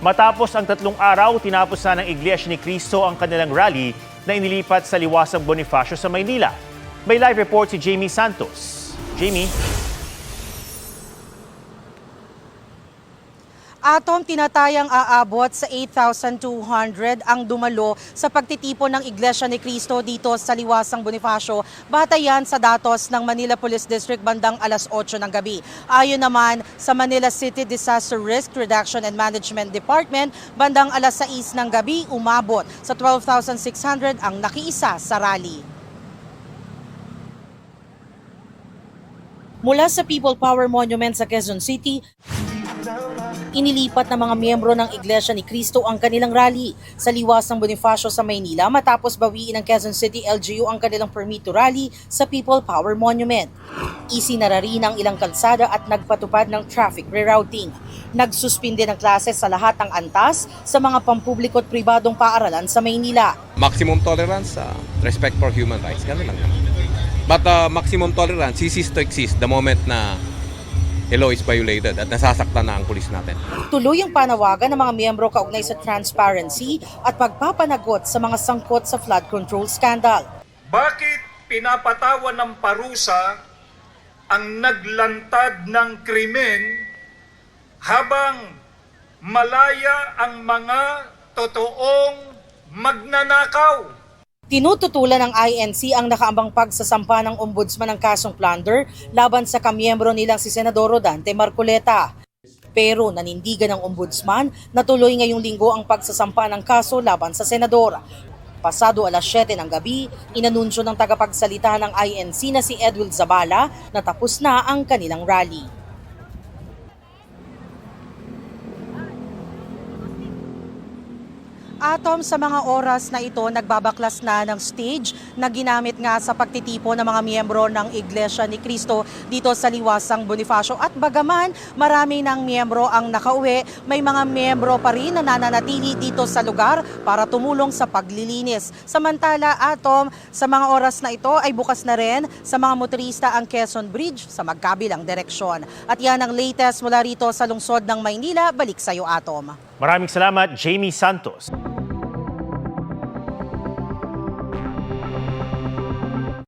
Matapos ang 3 araw, tinapos na ng Iglesia ni Cristo ang kanilang rally na inilipat sa Liwasang Bonifacio sa Maynila. May live report si Jamie Santos. Jamie? Atom, tinatayang aabot sa 8,200 ang dumalo sa pagtitipon ng Iglesia ni Cristo dito sa Liwasang Bonifacio. Batayan sa datos ng Manila Police District bandang alas 8 ng gabi. Ayon naman sa Manila City Disaster Risk Reduction and Management Department, bandang alas 6 ng gabi umabot sa 12,600 ang nakiisa sa rally. Mula sa People Power Monument sa Quezon City, inilipat ng mga miyembro ng Iglesia ni Cristo ang kanilang rally sa Liwasang Bonifacio sa Maynila matapos bawiin ng Quezon City LGU ang kanilang permit to rally sa People Power Monument. Isinara rin ang ilang kalsada at nagpatupad ng traffic rerouting. Nagsuspinde ng klase sa lahat ng antas sa mga pampubliko at pribadong paaralan sa Maynila. Maximum tolerance, respect for human rights, ganun lang naman. But maximum tolerance ceases to exist the moment na law is violated at nasasaktan na ang pulis natin. Tuloy ang panawagan ng mga miyembro kaugnay sa transparency at pagpapanagot sa mga sangkot sa flood control scandal. Bakit pinapatawan ng parusa ang naglantad ng krimen habang malaya ang mga totoong magnanakaw? Tinututulan ng INC ang nakaambang pagsasampa ng ombudsman ng kasong plunder laban sa kamiyembro nilang si Senador Rodante Marcoleta. Pero nanindigan ng ombudsman na tuloy ngayong linggo ang pagsasampa ng kaso laban sa senador. Pasado alas 7 ng gabi, inanunsyo ng tagapagsalita ng INC na si Edwin Zabala na tapos na ang kanilang rally. Atom, sa mga oras na ito, nagbabaklas na ng stage na ginamit nga sa pagtitipon ng mga miyembro ng Iglesia ni Cristo dito sa Liwasang Bonifacio. At bagaman marami ng miyembro ang nakauwi, may mga miyembro pa rin na nananatili dito sa lugar para tumulong sa paglilinis. Samantala, Atom, sa mga oras na ito ay bukas na rin sa mga motorista ang Quezon Bridge sa magkabilang direksyon. At yan ang latest mula rito sa lungsod ng Maynila. Balik sa iyo, Atom. Maraming salamat, Jamie Santos.